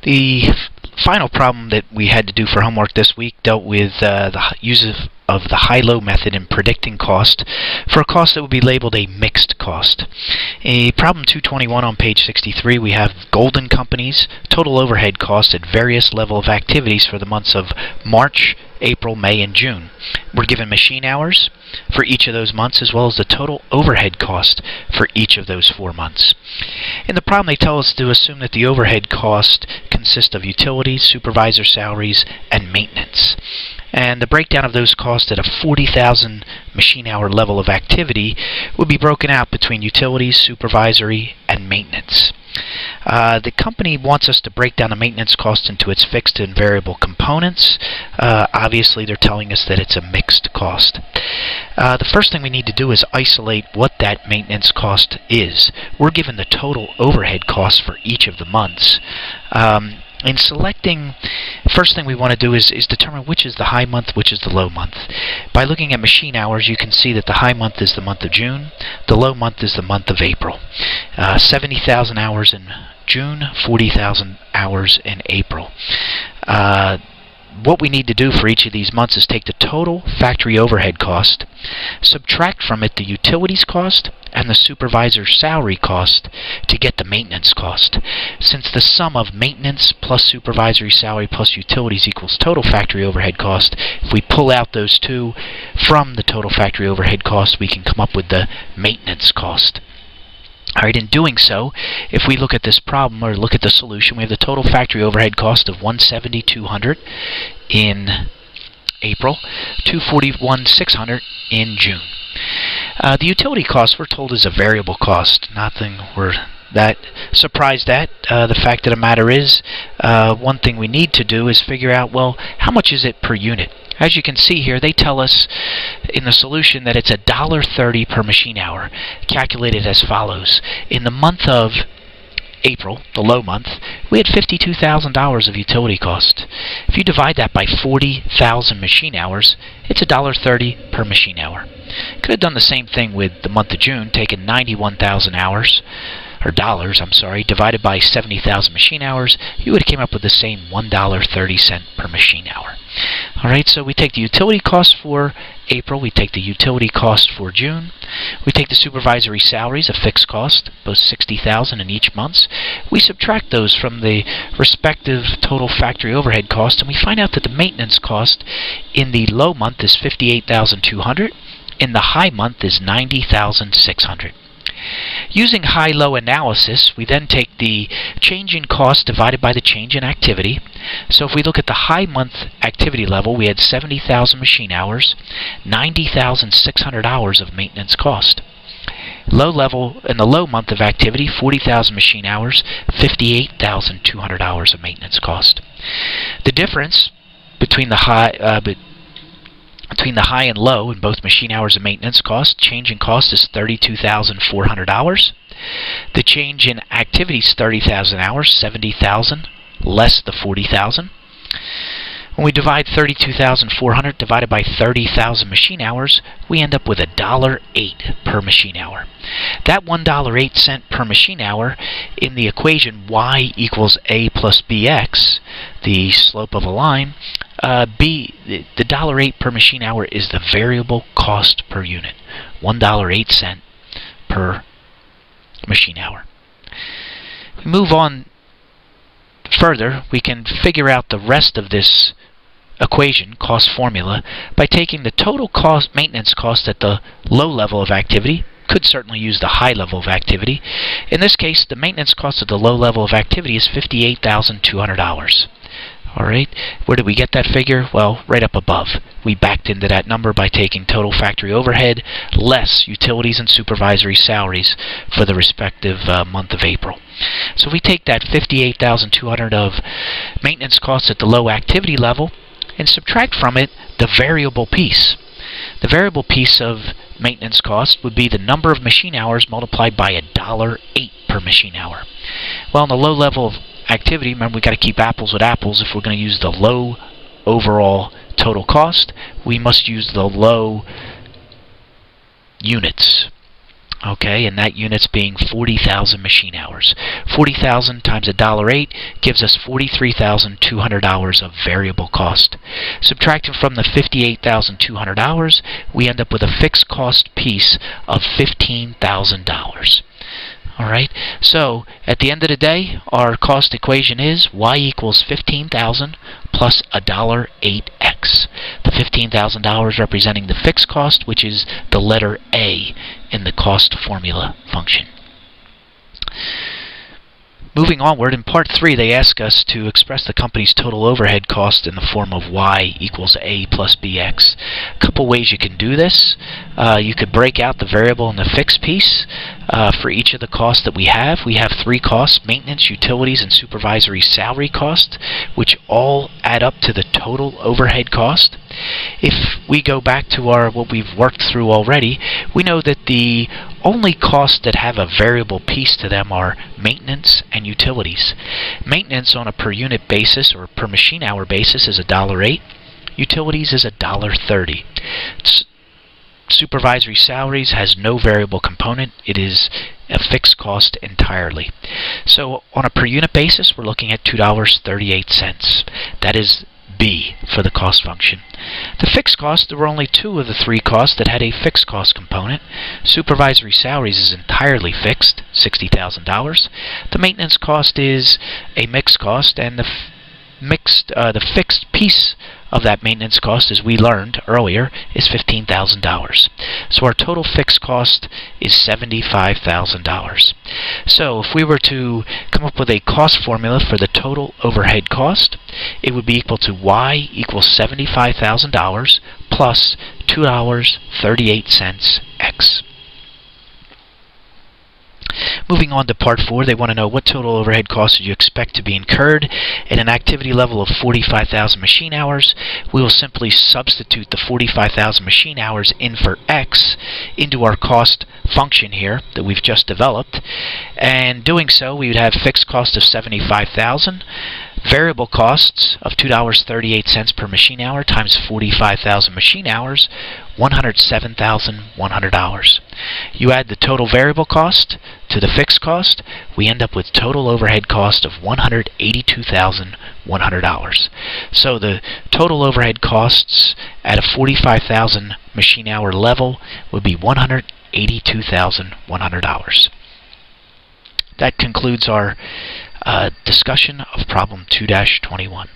The final problem that we had to do for homework this week dealt with the use of the high-low method in predicting cost for a cost that would be labeled a mixed cost. In problem 221 on page 63, we have Golden Company's total overhead cost at various level of activities for the months of March, April, May, and June. We're given machine hours for each of those months as well as the total overhead cost for each of those 4 months. In the problem, they tell us to assume that the overhead cost consists of utilities, supervisor salaries, and maintenance. And the breakdown of those costs at a 40,000 machine hour level of activity would be broken out between utilities, supervisory, and maintenance. The company wants us to break down the maintenance cost into its fixed and variable components. Obviously, they're telling us that it's a mixed cost. The first thing we need to do is isolate what that maintenance cost is. We're given the total overhead cost for each of the months. In selecting, first thing we want to do is determine which is the high month, which is the low month. By looking at machine hours, you can see that the high month is the month of June, the low month is the month of April. 70,000 hours in June, 40,000 hours in April. What we need to do for each of these months is take the total factory overhead cost, subtract from it the utilities cost and the supervisor salary cost to get the maintenance cost. Since the sum of maintenance plus supervisory salary plus utilities equals total factory overhead cost, if we pull out those two from the total factory overhead cost, we can come up with the maintenance cost. Alright, in doing so, if we look at this problem or look at the solution, we have the total factory overhead cost of $170,200 in April, $241,600 in June. The utility cost, we're told, is a variable cost. Nothing we're that surprised at. The fact of the matter is, one thing we need to do is figure out, well, how much is it per unit? As you can see here, they tell us in the solution that it's $1.30 per machine hour, calculated as follows. In the month of April, the low month, we had $52,000 of utility cost. If you divide that by 40,000 machine hours, it's $1.30 per machine hour. Could have done the same thing with the month of June, taken 91,000 hours, or dollars, I'm sorry, divided by 70,000 machine hours, you would have came up with the same $1.30 per machine hour. Alright, so we take the utility cost for April, we take the utility cost for June, we take the supervisory salaries, a fixed cost, both 60,000 in each month. We subtract those from the respective total factory overhead cost, and we find out that the maintenance cost in the low month is 58,200, in the high month is 90,600. Using high-low analysis, we then take the change in cost divided by the change in activity. So if we look at the high month activity level, we had 70,000 machine hours, 90,600 hours of maintenance cost. Low level, in the low month of activity, 40,000 machine hours, 58,200 hours of maintenance cost. The difference between the high and low in both machine hours and maintenance cost, change in cost is $32,400. The change in activity is 30,000 hours, 70,000 less the 40,000. When we divide 32,400 divided by 30,000 machine hours, we end up with $1.08 per machine hour. That $1.08 per machine hour in the equation y equals a plus bx, the slope of a line, the $1.08 per machine hour is the variable cost per unit. $1.08 per machine hour. We move on further, we can figure out the rest of this equation, cost formula, by taking the total cost, maintenance cost at the low level of activity. Could certainly use the high level of activity. In this case, the maintenance cost at the low level of activity is $58,200. Alright, where did we get that figure? Well, right up above. We backed into that number by taking total factory overhead less utilities and supervisory salaries for the respective month of April. So if we take that $58,200 of maintenance costs at the low activity level and subtract from it the variable piece. The variable piece of maintenance cost would be the number of machine hours multiplied by $1.08 per machine hour. Well, in the low level of activity, remember we've got to keep apples with apples. If we're going to use the low overall total cost, we must use the low units. Okay, and that unit's being 40,000 machine hours. 40,000 times $1.08 gives us 43,200 hours of variable cost. Subtracting from the 58,200 hours, we end up with a fixed cost piece of $15,000. Alright, so at the end of the day, our cost equation is y equals 15,000 plus $1.08x. The $15,000 representing the fixed cost, which is the letter A in the cost formula function. Moving onward, in part 3, they ask us to express the company's total overhead cost in the form of y equals a plus bx. A couple ways you can do this. You could break out the variable and the fixed piece for each of the costs that we have. We have 3 costs: maintenance, utilities, and supervisory salary cost, which all add up to the total overhead cost. If we go back to what we've worked through already, we know that the only costs that have a variable piece to them are maintenance and utilities. Maintenance on a per unit basis or per machine hour basis is $1.08. Utilities is $1.30. Supervisory salaries has no variable component. It is a fixed cost entirely. So on a per unit basis, we're looking at $2.38. That is B for the cost function. The fixed cost, there were only 2 of the 3 costs that had a fixed cost component. Supervisory salaries is entirely fixed, $60,000. The maintenance cost is a mixed cost, and the fixed piece of that maintenance cost, as we learned earlier, is $15,000. So our total fixed cost is $75,000. So if we were to come up with a cost formula for the total overhead cost, it would be equal to y equals $75,000 plus $2.38 x. Moving on to part 4, they want to know what total overhead costs do you expect to be incurred at an activity level of 45,000 machine hours. We will simply substitute the 45,000 machine hours in for x into our cost function here that we've just developed, and doing so we would have fixed cost of 75,000, variable costs of $2.38 per machine hour times 45,000 machine hours, $107,100. You add the total variable cost to the fixed cost, we end up with total overhead cost of $182,100. So the total overhead costs at a 45,000 machine hour level would be $182,100. That concludes our discussion of problem 2-21.